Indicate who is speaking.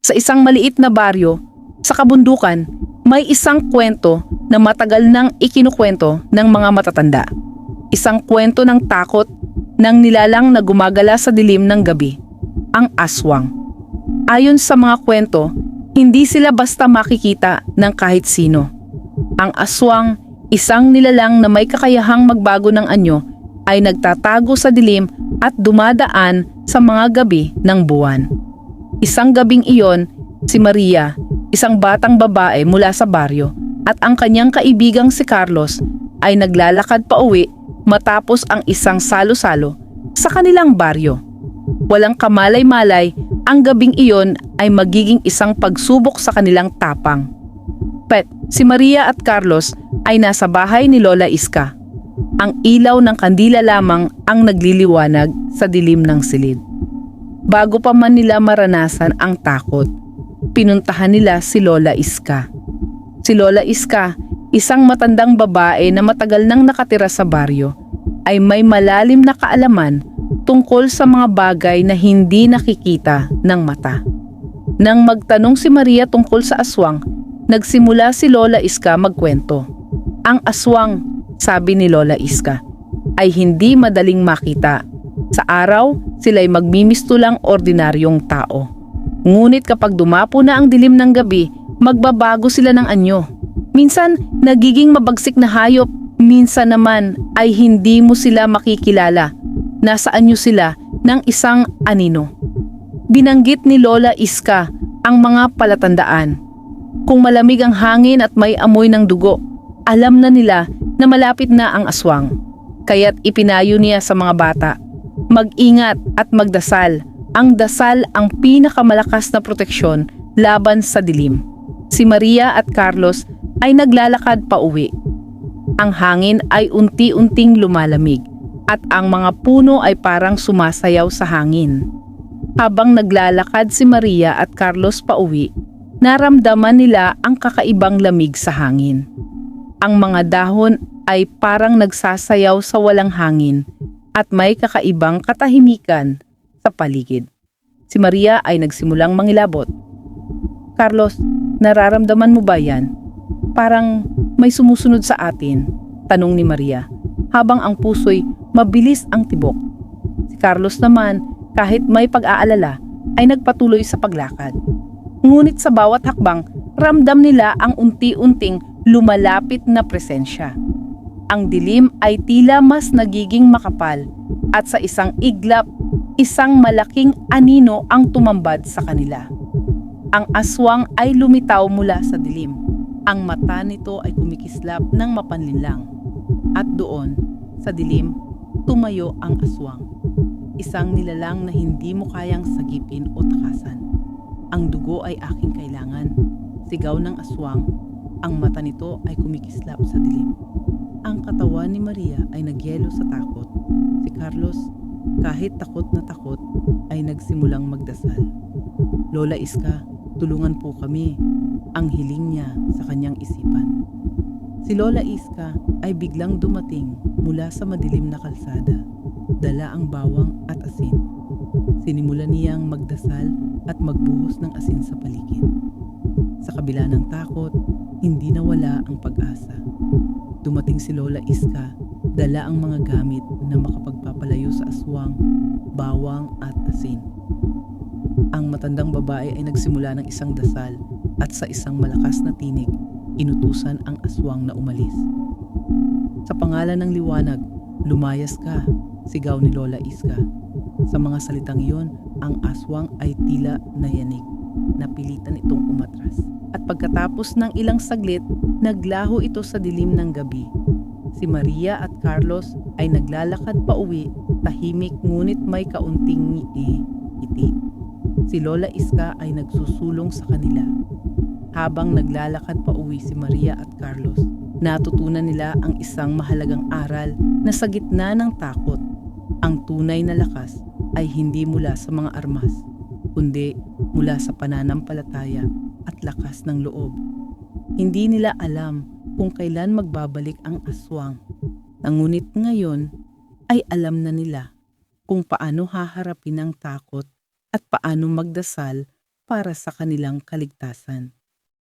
Speaker 1: Sa isang maliit na baryo, sa kabundukan, may isang kwento na matagal nang ikinukwento ng mga matatanda. Isang kwento ng takot ng nilalang na gumagala sa dilim ng gabi, ang aswang. Ayon sa mga kwento, hindi sila basta makikita ng kahit sino. Ang aswang, isang nilalang na may kakayahang magbago ng anyo, ay nagtatago sa dilim at dumadaan sa mga gabi ng buwan. Isang gabing iyon, si Maria, isang batang babae mula sa baryo, at ang kanyang kaibigang si Carlos ay naglalakad pauwi matapos ang isang salo-salo sa kanilang baryo. Walang kamalay-malay, ang gabing iyon ay magiging isang pagsubok sa kanilang tapang. Si Maria at Carlos ay nasa bahay ni Lola Iska. Ang ilaw ng kandila lamang ang nagliliwanag sa dilim ng silid. Bago pa man nila maranasan ang takot, pinuntahan nila si Lola Iska. Si Lola Iska, isang matandang babae na matagal nang nakatira sa baryo, ay may malalim na kaalaman tungkol sa mga bagay na hindi nakikita ng mata. Nang magtanong si Maria tungkol sa aswang, nagsimula si Lola Iska magkwento. Ang aswang, sabi ni Lola Iska, ay hindi madaling makita. Sa araw, sila'y magmimistulang ordinaryong tao. Ngunit kapag dumapo na ang dilim ng gabi, magbabago sila ng anyo. Minsan, nagiging mabagsik na hayop. Minsan naman ay hindi mo sila makikilala. Nasa anyo sila ng isang anino. Binanggit ni Lola Iska ang mga palatandaan. Kung malamig ang hangin at may amoy ng dugo, alam na nila na malapit na ang aswang. Kaya't ipinayo niya sa mga bata, mag-ingat at magdasal. Ang dasal ang pinakamalakas na proteksyon laban sa dilim. Si Maria at Carlos ay naglalakad pa uwi. Ang hangin ay unti-unting lumalamig at ang mga puno ay parang sumasayaw sa hangin. Habang naglalakad si Maria at Carlos pa uwi, naramdaman nila ang kakaibang lamig sa hangin. Ang mga dahon ay parang nagsasayaw sa walang hangin at may kakaibang katahimikan sa paligid. Si Maria ay nagsimulang mangilabot. Carlos, nararamdaman mo ba yan? Parang may sumusunod sa atin, tanong ni Maria, habang ang puso'y mabilis ang tibok. Si Carlos naman, kahit may pag-aalala, ay nagpatuloy sa paglakad. Ngunit sa bawat hakbang, ramdam nila ang unti-unting lumalapit na presensya. Ang dilim ay tila mas nagiging makapal at sa isang iglap, isang malaking anino ang tumambad sa kanila. Ang aswang ay lumitaw mula sa dilim. Ang mata nito ay kumikislap ng mapanlinlang. At doon, sa dilim, tumayo ang aswang. Isang nilalang na hindi mo kayang sagipin o takasan. Ang dugo ay aking kailangan. Sigaw ng aswang. Ang mata nito ay kumikislap sa dilim. Ang katawan ni Maria ay nagyelo sa takot. Si Carlos, kahit takot na takot, ay nagsimulang magdasal. Lola Iska, tulungan po kami, ang hiling niya sa kanyang isipan. Si Lola Iska ay biglang dumating mula sa madilim na kalsada. Dala ang bawang at asin. Sinimulan niyang magdasal at magbuhos ng asin sa paligid. Sa kabila ng takot, hindi nawala ang pag-asa. Dumating si Lola Iska, dala ang mga gamit na makapagpapalayo sa aswang, bawang at asin. Ang matandang babae ay nagsimula ng isang dasal at sa isang malakas na tinig, inutusan ang aswang na umalis. Sa pangalan ng liwanag, lumayas ka, sigaw ni Lola Iska. Sa mga salitang iyon, ang aswang ay tila nayanig. Napilitan itong umatras. At pagkatapos ng ilang saglit, naglaho ito sa dilim ng gabi. Si Maria at Carlos ay naglalakad pa uwi, tahimik ngunit may kaunting ngiti. Si Lola Iska ay nagsusulong sa kanila. Habang naglalakad pa uwi si Maria at Carlos, natutunan nila ang isang mahalagang aral na sa gitna ng takot, ang tunay na lakas ay hindi mula sa mga armas, kundi mula sa pananampalataya at lakas ng loob. Hindi nila alam kung kailan magbabalik ang aswang. Ngunit ngayon ay alam na nila kung paano haharapin ang takot at paano magdasal para sa kanilang kaligtasan.